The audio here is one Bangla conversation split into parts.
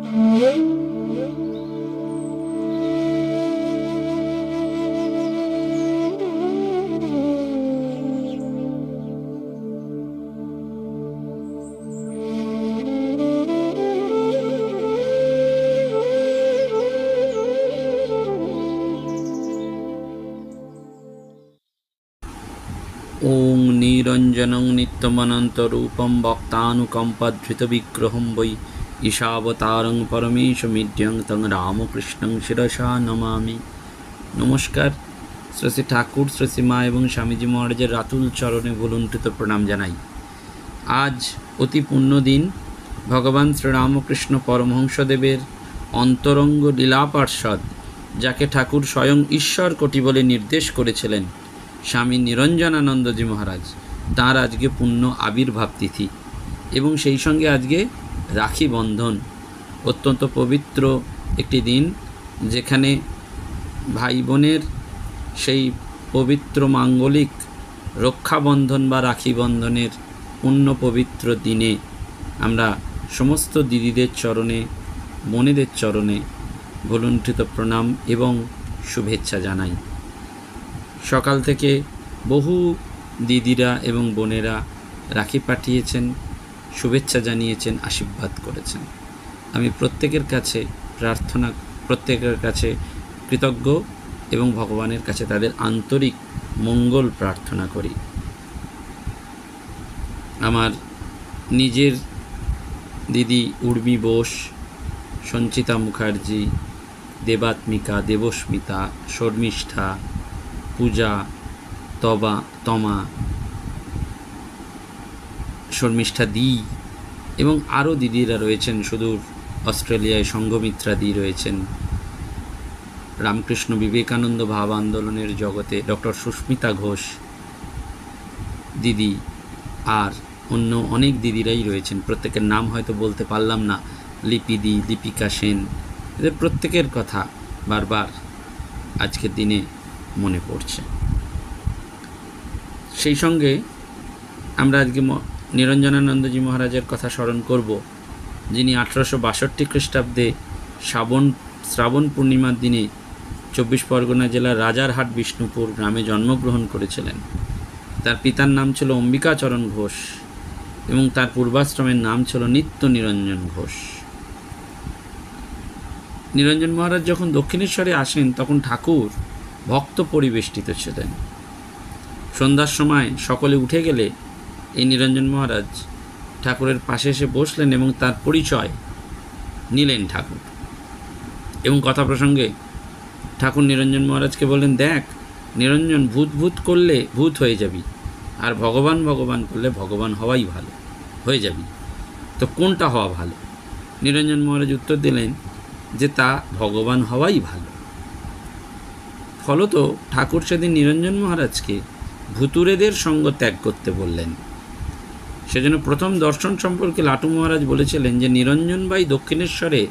ওং নিরঞ্জনং নিত্যমনন্তরূপং ভক্তানুকম্পাধৃতবিগ্রহং বৈ ঈশাবতারং পরমেশমিড্যং তং রামকৃষ্ণং শিরসা নমামি। নমস্কার। শ্রী শ্রী ঠাকুর, শ্রী শ্রী মা এবং স্বামীজি মহারাজের রাতুল চরণে ভুলুণ্ঠিত প্রণাম জানাই। আজ অতি পুণ্য দিন। ভগবান শ্রীরামকৃষ্ণ পরমহংসদেবের অন্তরঙ্গ লীলা পার্ষদ, যাকে ঠাকুর স্বয়ং ঈশ্বর কোটি বলে নির্দেশ করেছিলেন, স্বামী নিরঞ্জনানন্দজি মহারাজ, তাঁর আজকে পূর্ণ আবির্ভাব তিথি এবং সেই সঙ্গে আজকে রাখি বন্ধন। অত্যন্ত পবিত্র একটি দিন, যেখানে ভাই বোনের সেই পবিত্র মাঙ্গলিক রক্ষাবন্ধন বা রাখি বন্ধনের পূর্ণ পবিত্র দিনে আমরা সমস্ত দিদিদের চরণে, বোনেদের চরণে ভুলুণ্ঠিত প্রণাম এবং শুভেচ্ছা জানাই। সকাল থেকে বহু দিদিরা এবং বোনেরা রাখি পাঠিয়েছেন, শুভেচ্ছা জানিয়েছেন, আশীর্বাদ করেছেন। আমি প্রত্যেকের কাছে কৃতজ্ঞ এবং ভগবানের কাছে তাদের আন্তরিক মঙ্গল প্রার্থনা করি। আমার নিজের দিদি উর্মি বোস, সঞ্চিতা মুখার্জি, দেবাত্মিকা, দেবস্মিতা, শর্মিষ্ঠা, পূজা, তমা, শর্মিষ্ঠা দি এবং আরও দিদিরা রয়েছেন। সুদূর অস্ট্রেলিয়ায় সঙ্ঘমিত্রা দি রয়েছেন। রামকৃষ্ণ বিবেকানন্দ ভাব আন্দোলনের জগতে ডক্টর সুস্মিতা ঘোষ দিদি, আর অন্য অনেক দিদিরাই রয়েছেন। প্রত্যেকের নাম হয়তো বলতে পারলাম না। লিপি দি, লিপিকা সেন, এদের প্রত্যেকের কথা বারবার আজকের দিনে মনে পড়ছে। সেই সঙ্গে আমরা আজকে নিরঞ্জনানন্দজি মহারাজের কথা স্মরণ করব, যিনি 1862 খ্রিস্টাব্দে শ্রাবণ পূর্ণিমার দিনে 24 পরগনা জেলার রাজারহাট বিষ্ণুপুর গ্রামে জন্মগ্রহণ করেছিলেন। তার পিতার নাম ছিল অম্বিকাচরণ ঘোষ এবং তার পূর্বাশ্রমের নাম ছিল নিত্য নিরঞ্জন ঘোষ। নিরঞ্জন মহারাজ যখন দক্ষিণেশ্বরে আসেন, তখন ঠাকুর ভক্ত পরিবেষ্টিত ছিলেন। সন্ধ্যার সময় সকলে উঠে গেলে এই নিরঞ্জন মহারাজ ঠাকুরের পাশে এসে বসলেন এবং তার পরিচয় নিলেন ঠাকুর। এবং কথা প্রসঙ্গে ঠাকুর নিরঞ্জন মহারাজকে বললেন, দেখ নিরঞ্জন, ভূত করলে ভূত হয়ে যাবি, আর ভগবান করলে ভগবান হওয়াই ভালো, হয়ে যাবি। তো কোনটা হওয়া ভালো? নিরঞ্জন মহারাজ উত্তর দিলেন যে তা ভগবান হওয়াই ভালো। ফলত ঠাকুর সেদিন নিরঞ্জন মহারাজকে ভুতুরেদের সঙ্গ ত্যাগ করতে বললেন। সেজন্য প্রথম দর্শন সম্পর্কে লাটু মহারাজ বলেছিলেন যে নিরঞ্জনবাই দক্ষিণেশ্বরে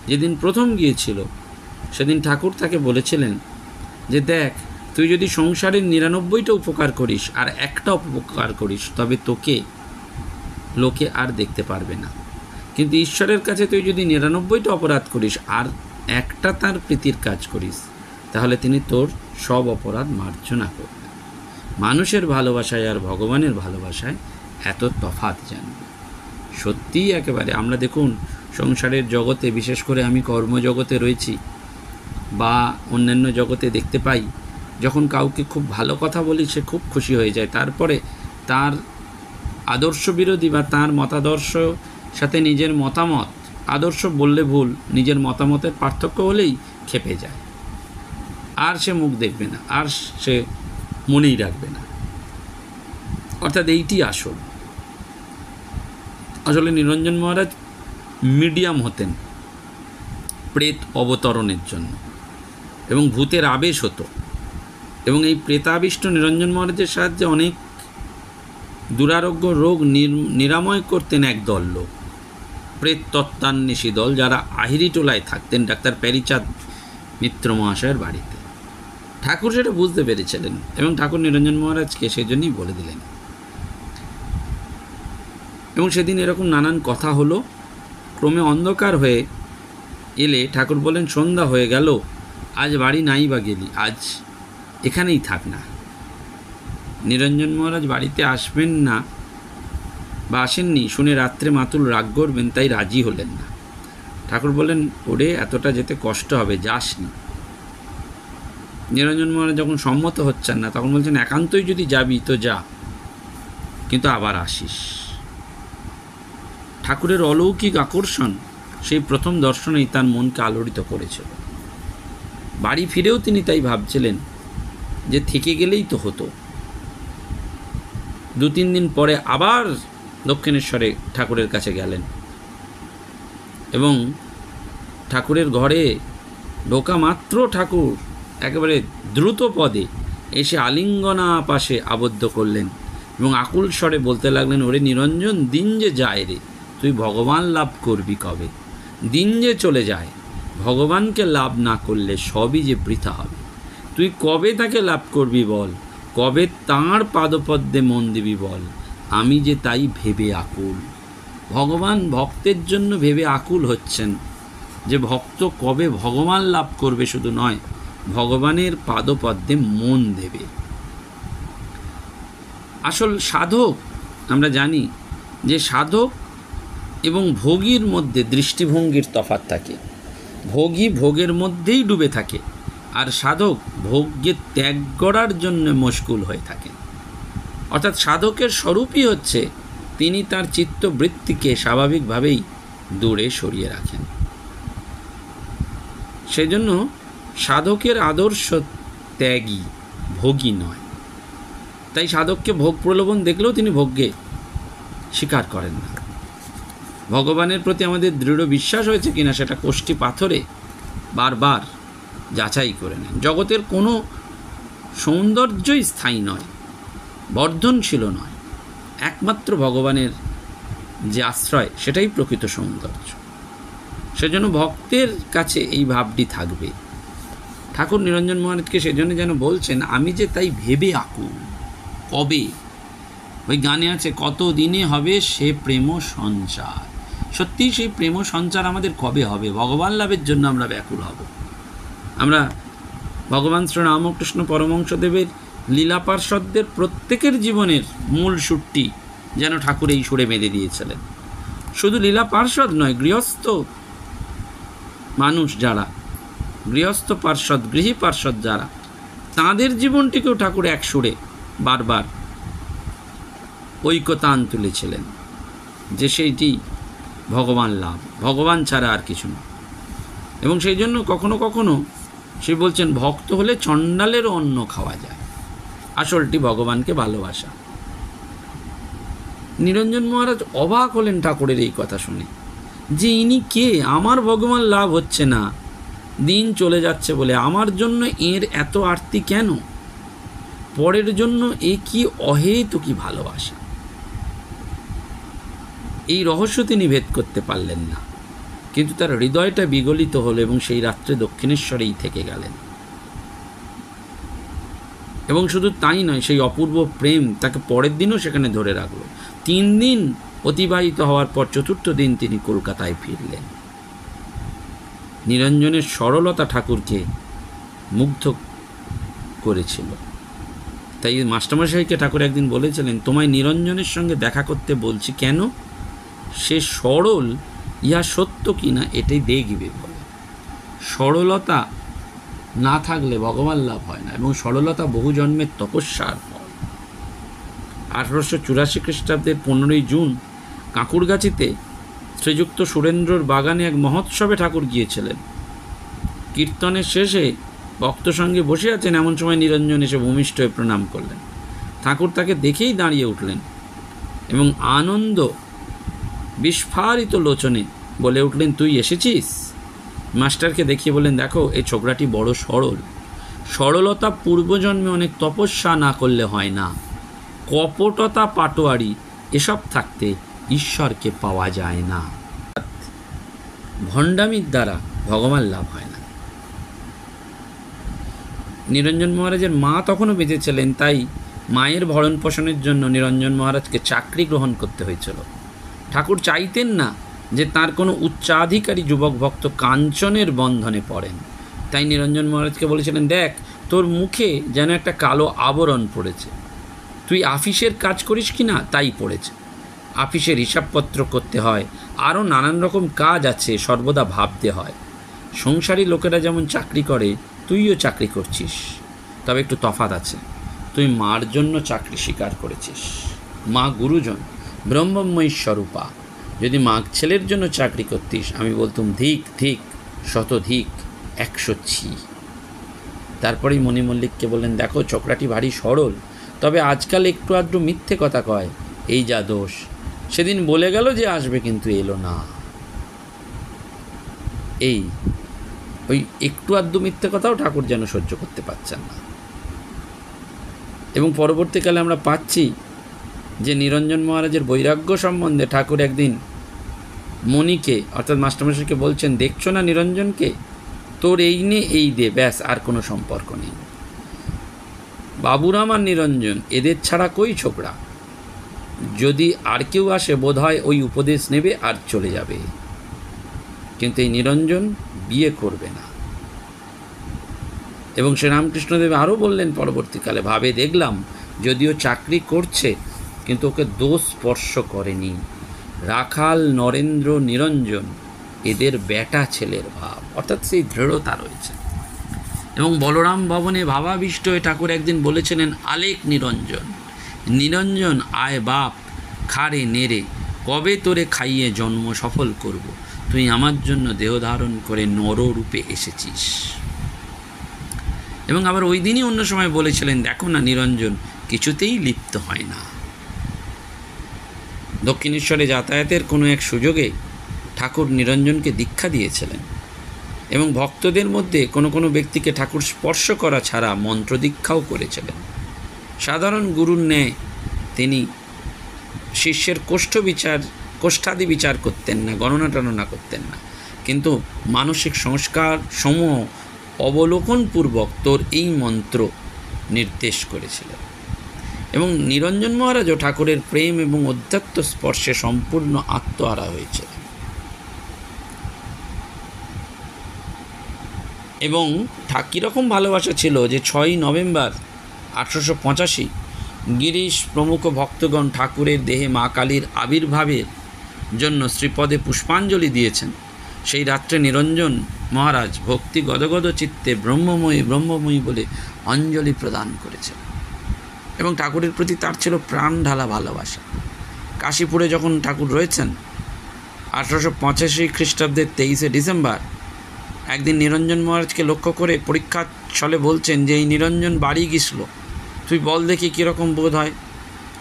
যেদিন প্রথম গিয়েছিল, সেদিন ঠাকুর তাকে বলেছিলেন যে দেখ, তুই যদি সংসারের 99টা উপকার করিস আর একটা উপকার করিস, তবে তোকে লোকে আর দেখতে পারবে না। কিন্তু ঈশ্বরের কাছে তুই যদি 99টা অপরাধ করিস আর একটা তার প্রীতির কাজ করিস, তাহলে তিনি তোর সব অপরাধ মার্জনা করবেন। মানুষের ভালোবাসায় আর ভগবানের ভালোবাসায় এত তফাৎ জানবে। সত্যিই একেবারে আমরা দেখুন, সংসারের জগতে, বিশেষ করে আমি কর্মজগতে রয়েছি বা অন্যান্য জগতে দেখতে পাই, যখন কাউকে খুব ভালো কথা বলি সে খুব খুশি হয়ে যায়, তারপরে তার আদর্শ বিরোধী বা তার মতাদর্শ সাথে নিজের মতামত, আদর্শ বললে ভুল, নিজের মতামতের পার্থক্য হলেই ক্ষেপে যায়, আর সে মুখ দেখবে না, আর সে মনেই রাখবে না। অর্থাৎ এইটি আসলে নিরঞ্জন মহারাজ মিডিয়াম হতেন প্রেত অবতরণের জন্য, এবং ভূতের আবেশ হতো, এবং এই প্রেতাবিষ্ট নিরঞ্জন মহারাজের সাহায্যে অনেক দুরারোগ্য রোগ নিরাময় করতেন একদল লোক, প্রেত তত্ত্বান্বেষী দল, যারা আহিরিটোলায় থাকতেন ডাক্তার প্যারিচাঁদ মিত্র মহাশয়ের বাড়িতে। ঠাকুর সেটা বুঝতে পেরেছিলেন এবং ঠাকুর নিরঞ্জন মহারাজকে সেজন্যই বলে দিলেন। এবং সেদিন এরকম নানান কথা হলো। ক্রমে অন্ধকার হয়ে এলে ঠাকুর বলেন, সন্ধ্যা হয়ে গেল, আজ বাড়ি নাই বা গেলি, আজ এখানেই থাক না। নিরঞ্জন মহারাজ বাড়িতে আসবেন না বা আসেননি শুনে রাত্রে মাতুল রাগ করবেন, তাই রাজি হলেন না। ঠাকুর বললেন, ওরে এতটা যেতে কষ্ট হবে, যাসনি। নিরঞ্জন মহারাজ যখন সম্মত হচ্ছেন না, তখন বলছেন, একান্তই যদি যাবি তো যা, কিন্তু আবার আসিস। ঠাকুরের অলৌকিক আকর্ষণ সেই প্রথম দর্শনেই তার মনকে আলোড়িত করেছিল। বাড়ি ফিরেও তিনি তাই ভাবছিলেন যে থেকে গেলেই তো হতো। 2-3 দিন পরে আবার দক্ষিণেশ্বরে ঠাকুরের কাছে গেলেন এবং ঠাকুরের ঘরে ঢোকা মাত্র ঠাকুর একেবারে দ্রুত পদে এসে আলিঙ্গনা পাশে আবদ্ধ করলেন এবং আকুল স্বরে বলতে লাগলেন, ওরে নিরঞ্জন, দিন যে যায় রে, তুই ভগবান লাভ করবি কবে? দিন যে চলে যায়, ভগবানকে লাভ না করলে সবই যে বৃথা হবে। তুই কবে তাকে লাভ করবি বল, কবে তাঁর পাদপদ্মে মন দিবি বল, আমি যে তাই ভেবে আকুল। ভগবান ভক্তের জন্য ভেবে আকুল হচ্ছেন যে ভক্ত কবে ভগবান লাভ করবে, শুধু নয় ভগবানের পাদপদ্মে মন দেবে। আসল সাধক, আমরা জানি যে সাধক এবং ভোগীর মধ্যে দৃষ্টিভঙ্গির তফাৎ থাকে। ভোগী ভোগের মধ্যেই ডুবে থাকে, আর সাধক ভোগকে ত্যাগ করার জন্য মশগুল হয়ে থাকেন। অর্থাৎ সাধকের স্বরূপই হচ্ছে তিনি তার চিত্তবৃত্তিকে স্বাভাবিকভাবেই দূরে সরিয়ে রাখেন। সেজন্য সাধকের আদর্শ ত্যাগী, ভোগী নয়। তাই সাধককে ভোগ প্রলোভন দেখলেও তিনি ভোগকে স্বীকার করেন না। ভগবানের প্রতি আমাদের দৃঢ় বিশ্বাস হয়েছে কিনা সেটা কোষ্ঠী পাথরে বারবার যাচাই করে নেন। জগতের কোনো সৌন্দর্যই স্থায়ী নয়, বর্ধনশীল নয়। একমাত্র ভগবানের যে আশ্রয়, সেটাই প্রকৃত সৌন্দর্য। সেজন্য ভক্তের কাছে এই ভাবটি থাকবে। ঠাকুর নিরঞ্জন মহারাজকে সেজন্য যেন বলছেন, আমি যে তাই ভেবে আকুল, কবে? ওই গানে আছে, কত দিনে হবে সে প্রেম সঞ্চার। সত্যিই সেই প্রেম সঞ্চার আমাদের কবে হবে? ভগবান লাভের জন্য আমরা ব্যাকুল হব। আমরা ভগবান শ্রী রামকৃষ্ণ পরমহংসদেবের লীলা পার্ষদদের প্রত্যেকের জীবনের মূল সুরটি যেন ঠাকুর এই সুরে বেঁধে দিয়েছিলেন। শুধু লীলা পার্ষদ নয়, গৃহস্থ মানুষ যারা, গৃহস্থ পার্ষদ, গৃহী পার্ষদ যারা, তাঁদের জীবনটিকেও ঠাকুর এক সুরে বারবার ঐক্যতান তুলেছিলেন যে সেইটি ভগবান লাভ, ভগবান ছাড়া আর কিছু না। এবং সেই জন্য কখনো কখনো সে বলছেন, ভক্ত হলে চণ্ডালেরও অন্ন খাওয়া যায়। আসলটি ভগবানকে ভালোবাসা। নিরঞ্জন মহারাজ অবাক হলেন ঠাকুরের এই কথা শুনে, যে ইনি কে? আমার ভগবান লাভ হচ্ছে না, দিন চলে যাচ্ছে বলে আমার জন্য এর এত আরতি কেন? পরের জন্য এ কি অহেতুকী ভালোবাসা? এই রহস্য তিনি ভেদ করতে পারলেন না, কিন্তু তার হৃদয়টা বিগলিত হলো এবং সেই রাত্রে দক্ষিণেশ্বরেই থেকে গেলেন। এবং শুধু তাই নয়, সেই অপূর্ব প্রেম তাকে পরের দিনও সেখানে ধরে রাখলো। 3 দিন অতিবাহিত হওয়ার পর 4র্থ দিন তিনি কলকাতায় ফিরলেন। নিরঞ্জনের সরলতা ঠাকুরকে মুগ্ধ করেছিল। তাই মাস্টারমশাইকে ঠাকুর একদিন বলেছিলেন, তোমায় নিরঞ্জনের সঙ্গে দেখা করতে বলছি কেন? সে সরল, ইহা সত্য কিনা এটাই দেখবে বলে। সরলতা না থাকলে ভগবান লাভ হয় না, এবং সরলতা বহু জন্মের তপস্যার ফল। 1884 খ্রিস্টাব্দের 15ই জুন কাঁকুরগাছিতে শ্রীযুক্ত সুরেন্দ্রর বাগানে এক মহোৎসবে ঠাকুর গিয়েছিলেন। কীর্তনের শেষে ভক্ত সঙ্গে বসে আছেন, এমন সময় নিরঞ্জন এসে ভূমিষ্ঠ হয়ে প্রণাম করলেন। ঠাকুর তাকে দেখেই দাঁড়িয়ে উঠলেন এবং আনন্দ বিস্ফারিত লোচনে বলে উঠলেন, তুই এসেছিস? মাস্টারকে দেখিয়ে বললেন, দেখো এই ছোকরাটি বড় সরল। সরলতা পূর্বজন্মে অনেক তপস্যা না করলে হয় না। কপটতা, পাটোয়ারি এসব থাকতে ঈশ্বরকে পাওয়া যায় না। ভণ্ডামির দ্বারা ভগবান লাভ হয় না। নিরঞ্জন মহারাজের মা তখনও বেঁচে ছিলেন, তাই মায়ের ভরণ পোষণের জন্য নিরঞ্জন মহারাজকে চাকরি গ্রহণ করতে হয়েছিল। ঠাকুর চাইতেন না যে তার কোনো উচ্চাধিকারী যুবক ভক্ত কাঞ্চনের বন্ধনে পড়েন। তাই নিরঞ্জন মহারাজকে বলেছিলেন, দেখ তোর মুখে যেন একটা কালো আবরণ পড়েছে, তুই আফিসের কাজ করিস কি না তাই পড়েছে। আফিসের হিসাবপত্র করতে হয়, আরও নানান রকম কাজ আছে, সর্বদা ভাবতে হয়। সংসারী লোকেরা যেমন চাকরি করে তুইও চাকরি করছিস, তবে একটু তফাৎ আছে, তুই মার জন্য চাকরি স্বীকার করেছিস। মা গুরুজন, ব্রহ্মময়ী স্বরূপা। যদি মা ছেলের জন্য চাকরি করতিস আমি বলতুম ধিক ধিক শতধিক 100 তারপরেই মণি মল্লিককে বললেন, দেখো ছোকরাটি ভারী সরল, তবে আজকাল একটু আধটু মিথ্যে কথা কয়, এই যা দোষ। সেদিন বলে গেল যে আসবে কিন্তু এলো না। এই ওই একটু আধটু মিথ্যে কথাও ঠাকুর যেন সহ্য করতে পারছেন না। এবং পরবর্তীকালে আমরা পাচ্ছি যে নিরঞ্জন মহারাজের বৈরাগ্য সম্বন্ধে ঠাকুর একদিন মণিকে অর্থাৎ মাস্টারমশাইকে বলছেন, দেখছো না নিরঞ্জনকে, তোর এই নে এই দে, ব্যাস, আর কোনো সম্পর্ক নেই। বাবুরাম আর নিরঞ্জন এদের ছাড়া কই ছোকরা, যদি আর কেউ আসে বোধহয় ওই উপদেশ নেবে আর চলে যাবে, কিন্তু এই নিরঞ্জন বিয়ে করবে না। এবং শ্রীরামকৃষ্ণদেব আরও বললেন পরবর্তীকালে, ভাবে দেখলাম যদিও চাকরি করছে কিন্তু ওকে দোষ স্পর্শ করেনি। রাখাল নরেন্দ্র নিরঞ্জন এদের বেটা ছেলের ভাব, অর্থাৎ সেই দৃঢ়তা রয়েছে। এবং বলরাম ভবনে ভাবাবিষ্ট হয়ে ঠাকুর একদিন বলেছিলেন, আলেক নিরঞ্জন, নিরঞ্জন আয় বাপ, খারে নেড়ে, কবে তোরে খাইয়ে জন্ম সফল করব, তুই আমার জন্য দেহ ধারণ করে নররূপে এসেছিস। এবং আবার ওই দিনই অন্য সময় বলেছিলেন, দেখো না নিরঞ্জন কিছুতেই লিপ্ত হয় না। দক্ষিণেশ্বরে যাতায়াতের কোনো এক সুযোগে ঠাকুর নিরঞ্জনকে দীক্ষা দিয়েছিলেন এবং ভক্তদের মধ্যে কোনো কোনো ব্যক্তিকে ঠাকুর স্পর্শ করা ছাড়া মন্ত্র দীক্ষাও করেছিলেন। সাধারণ গুরুর ন্যায় তিনি শিষ্যের কোষ্ঠাদি বিচার করতেন না, গণনা টণনা করতেন না, কিন্তু মানসিক সংস্কার সমূহ অবলোকনপূর্বক তোর এই মন্ত্র নির্দেশ করেছিলেন। এবং নিরঞ্জন মহারাজও ঠাকুরের প্রেম এবং অধ্যাত্ম স্পর্শে সম্পূর্ণ আত্মহারা হয়েছিলেন। এবং কীরকম ভালোবাসা ছিল যে 6ই নভেম্বর 1885 গিরিশ প্রমুখ ভক্তগণ ঠাকুরের দেহে মা কালীর আবির্ভাবের জন্য শ্রীপদে পুষ্পাঞ্জলি দিয়েছেন। সেই রাত্রে নিরঞ্জন মহারাজ ভক্তি গদগদ চিত্তে ব্রহ্মময়ী ব্রহ্মময়ী বলে অঞ্জলি প্রদান করেছেন। এবং ঠাকুরের প্রতি তার ছিল প্রাণ ঢালা ভালোবাসা। কাশীপুরে যখন ঠাকুর রয়েছেন 1885 খ্রিস্টাব্দের 23শে ডিসেম্বর একদিন নিরঞ্জন মহারাজকে লক্ষ্য করে পরীক্ষার ছলে বলছেন যে, এই নিরঞ্জন বাড়ি গেছিল, তুই বল দেখি কীরকম বোধ হয়।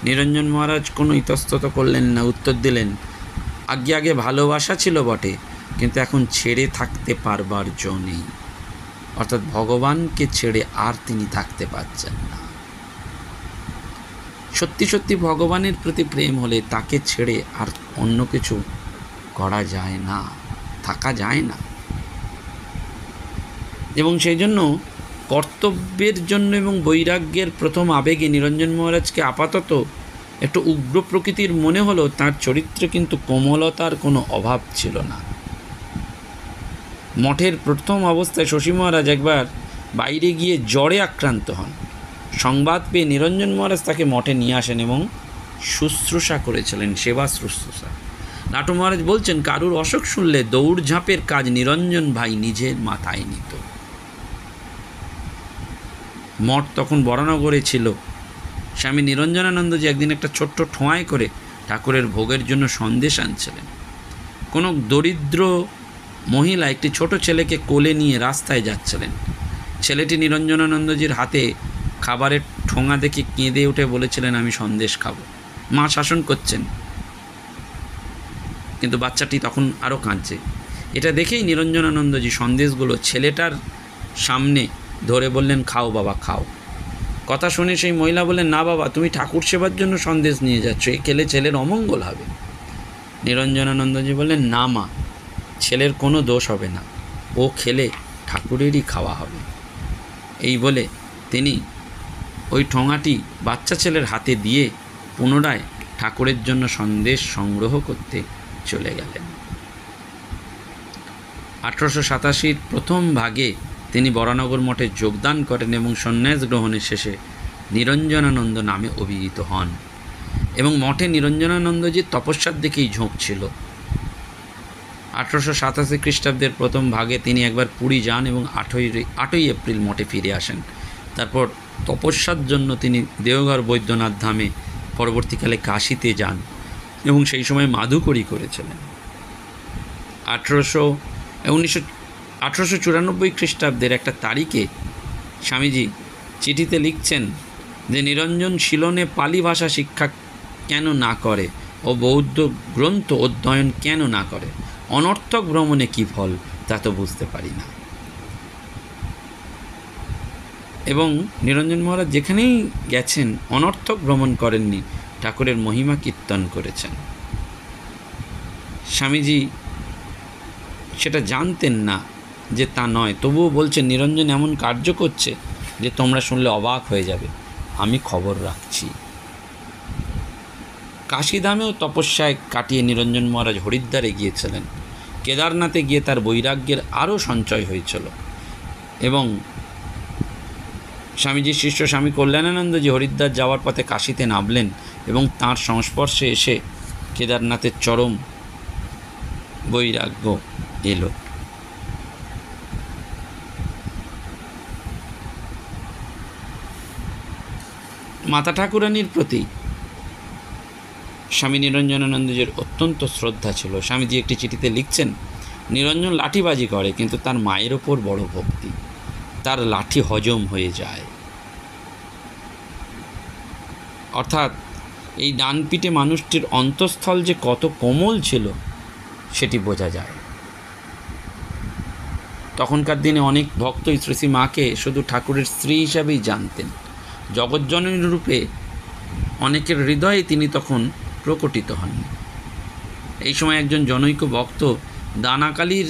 নিরঞ্জন মহারাজ কোনো ইতস্তত করলেন না, উত্তর দিলেন, আগে ভালোবাসা ছিল বটে, কিন্তু এখন ছেড়ে থাকতে পারবার জো নেই। অর্থাৎ ভগবানকে ছেড়ে আর তিনি থাকতে পারছেন না। সত্যি সত্যি ভগবানের প্রতি প্রেম হলে তাকে ছেড়ে আর অন্য কিছু করা যায় না, থাকা যায় না। এবং সেই জন্য কর্তব্যের জন্য এবং বৈরাগ্যের প্রথম আবেগে নিরঞ্জন মহারাজকে আপাতত একটু উগ্র প্রকৃতির মনে হলো, তার চরিত্রে কিন্তু কোমলতার কোনো অভাব ছিল না। মঠের প্রথম অবস্থায় শশী মহারাজ একবার বাইরে গিয়ে জ্বরে আক্রান্ত হন। সংবাদ পেয়ে নিরঞ্জন মহারাজ তাকে মঠে নিয়ে আসেন এবং শুশ্রূষা করেছিলেন, সেবা শুশ্রূষা। লাটু মহারাজ বলছেন, কারুর অসুখ শুনলে দৌড়ঝাঁপের কাজ নিরঞ্জন ভাই নিজের মাথায় নিত। মঠ তখন বরানগরে ছিল। স্বামী নিরঞ্জনানন্দজি একদিন একটা ছোট্ট ঠোঁয়ায় করে ঠাকুরের ভোগের জন্য সন্দেশ আনছিলেন। কোনো দরিদ্র মহিলা একটি ছোট ছেলেকে কোলে নিয়ে রাস্তায় যাচ্ছিলেন। ছেলেটি নিরঞ্জনানন্দজির হাতে খাবারের ঠোঙা দেখে কেঁদে উঠে বলেছিলেন, আমি সন্দেশ খাবো। মা শাসন করছেন, কিন্তু বাচ্চাটি তখন আরও কাঁদছে। এটা দেখেই নিরঞ্জনানন্দজি সন্দেশগুলো ছেলেটার সামনে ধরে বললেন, খাও বাবা খাও। কথা শুনে সেই মহিলা বললেন, না বাবা, তুমি ঠাকুর সেবার জন্য সন্দেশ নিয়ে যাচ্ছ, এই খেলে ছেলের অমঙ্গল হবে। নিরঞ্জনানন্দজি বললেন, না মা, ছেলের কোনো দোষ হবে না, ও খেলে ঠাকুরেরই খাওয়া হবে। এই বলে তিনি ওই ঠোঙাটি বাচ্চা ছেলের হাতে দিয়ে পুনরায় ঠাকুরের জন্য সন্দেশ সংগ্রহ করতে চলে গেলেন। 1887 প্রথম ভাগে তিনি বরানগর মঠে যোগদান করেন এবং সন্ন্যাস গ্রহণের শেষে নিরঞ্জনানন্দ নামে অভিহিত হন। এবং মঠে নিরঞ্জনানন্দজির তপস্যার দিকেই ঝোঁক ছিল। 1887 খ্রিস্টাব্দের প্রথম ভাগে তিনি একবার পুরী যান এবং 8ই এপ্রিল মঠে ফিরে আসেন। তারপর তপস্যার জন্য তিনি দেওঘর বৈদ্যনাথ ধামে, পরবর্তীকালে কাশীতে যান এবং সেই সময় মাধুকরী করেছিলেন। 1894 খ্রিস্টাব্দের একটা তারিখে স্বামীজি চিঠিতে লিখছেন যে নিরঞ্জন শিলনে পালি ভাষা শিক্ষা কেন না করে ও বৌদ্ধ গ্রন্থ অধ্যয়ন কেন না করে, অনর্থক ভ্রমণে কী ফল তা তো বুঝতে পারি না। এবং নিরঞ্জন মহারাজ যেখানেই গেছেন অনর্থক ভ্রমণ করেননি, ঠাকুরের মহিমা কীর্তন করেছেন। স্বামীজি সেটা জানতেন না যে তা নয়, তবুও বলছেন নিরঞ্জন এমন কার্য করছে যে তোমরা শুনলে অবাক হয়ে যাবে, আমি খবর রাখছি। কাশীধামেও তপস্যায় কাটিয়ে নিরঞ্জন মহারাজ হরিদ্বারে গিয়েছিলেন। কেদারনাথে গিয়ে তার বৈরাগ্যের আরও সঞ্চয় হয়েছিল এবং স্বামীজির শিষ্য স্বামী কল্যাণানন্দজি হরিদ্বার যাওয়ার পথে কাশীতে নামলেন এবং তাঁর সংস্পর্শে এসে কেদারনাথের চরম বৈরাগ্য এলো। মাতা ঠাকুরানীর প্রতি স্বামী নিরঞ্জনানন্দজির অত্যন্ত শ্রদ্ধা ছিল। স্বামীজি একটি চিঠিতে লিখছেন, নিরঞ্জন লাঠিবাজি করে কিন্তু তার মায়ের ওপর বড় ভক্তি, তার লাঠি হজম হয়ে যায়। অর্থাৎ এই ডানপিটে মানুষটির অন্তঃস্থল যে কত কোমল ছিল সেটি বোঝা যায়। তখনকার দিনে অনেক ভক্ত শ্রী মাকে শুধু ঠাকুরের স্ত্রী হিসাবেই জানতেন। জগজ্জননী রূপে অনেকের হৃদয়ে তিনি তখন প্রকটিত হন। এই সময় একজন জনৈক ভক্ত দানাকালীর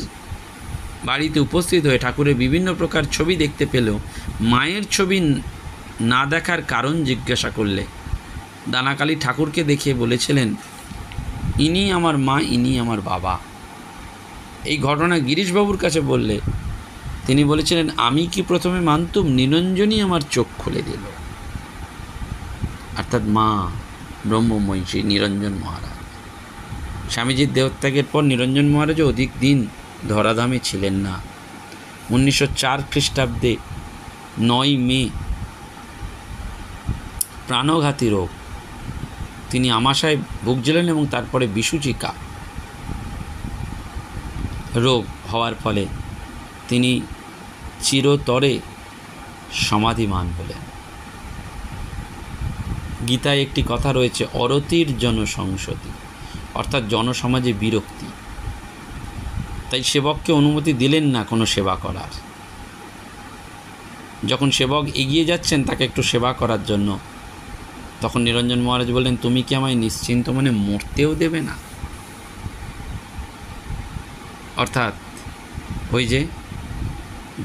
বাড়িতে উপস্থিত হয়ে ঠাকুরের বিভিন্ন প্রকার ছবি দেখতে পেলেও মায়ের ছবি না দেখার কারণ জিজ্ঞাসা করলে দানাকালী ঠাকুরকে দেখে বলেছিলেন, ইনি আমার মা, ইনি আমার বাবা। এই ঘটনা গিরিশবাবুর কাছে বললে তিনি বলেছিলেন, আমি কি প্রথমে মানতুম, নিরঞ্জনই আমার চোখ খুলে দিল। অর্থাৎ মা ব্রহ্মময়ী শ্রী নিরঞ্জন মহারাজ। স্বামীজির দেহত্যাগের পর নিরঞ্জন মহারাজও অধিক দিন ধরাধামে ছিলেন না। 1904 খ্রিস্টাব্দে 9 মে প্রাণঘাতী রোগ, তিনি আমাশায় ভুগছিলেন এবং তারপরে বিসূচিকা রোগ হওয়ার ফলে তিনি চিরতরে সমাধিমান হলেন। গীতায় একটি কথা রয়েছে, অরতির জনসংসতি, অর্থাৎ জনসমাজে বিরক্তি। তাই সেবককে অনুমতি দিলেন না কোনো সেবা করার। যখন সেবক এগিয়ে যাচ্ছেন তাকে একটু সেবা করার জন্য, তখন নিরঞ্জন মহারাজ বললেন, তুমি কি আমায় নিশ্চিন্ত মনে মরতেও দেবে না? অর্থাৎ ওই যে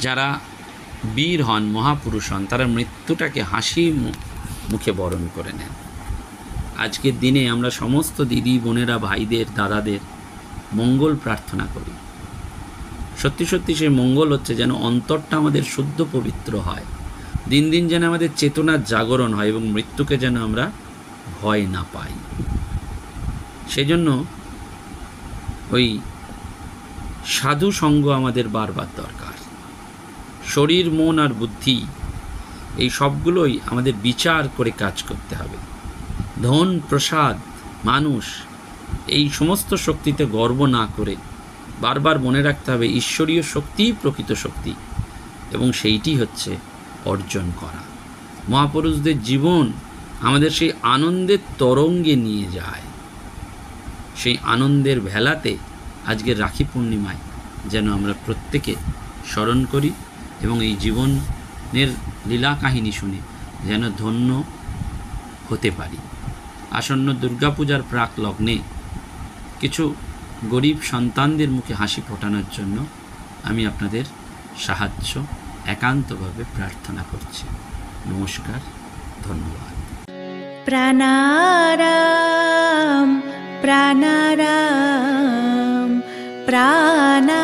যারা বীর হন, মহাপুরুষ হন, তারা মৃত্যুটাকে হাসি মুখে বরণ করে নেন। আজকের দিনে আমরা সমস্ত দিদি বোনেরা, ভাইদের, দাদাদের মঙ্গল প্রার্থনা করি। সত্যি সত্যি সেই মঙ্গল হচ্ছে যেন অন্তরটা আমাদের শুদ্ধ পবিত্র হয়, দিন দিন যেন আমাদের চেতনার জাগরণ হয় এবং মৃত্যুকে যেন আমরা ভয় না পাই। সেজন্য ওই সাধু সঙ্গ আমাদের বারবার দরকার। শরীর, মন আর বুদ্ধি এই সবগুলোই আমাদের বিচার করে কাজ করতে হবে। ধন, প্রসাদ, মানুষ এই সমস্ত শক্তিতে গর্ব না করে বারবার মনে রাখতে হবে ঈশ্বরীয় শক্তিই প্রকৃত শক্তি এবং সেইটি হচ্ছে অর্জন করা। মহাপুরুষদের জীবন আমাদের সেই আনন্দের তরঙ্গে নিয়ে যায়। সেই আনন্দের ভেলাতে আজকের রাখি পূর্ণিমায় যেন আমরা প্রত্যেকে স্মরণ করি এবং এই জীবনের লীলা কাহিনী শুনে যেন ধন্য হতে পারি। আসন্ন দুর্গাপূজার প্রাক লগ্নে কিছু গরিব সন্তানদের মুখে হাসি ফোটানোর জন্য আমি আপনাদের সাহায্য একান্তভাবে প্রার্থনা করছি। নমস্কার, ধন্যবাদ। প্রাণারাম প্রাণারাম প্রাণা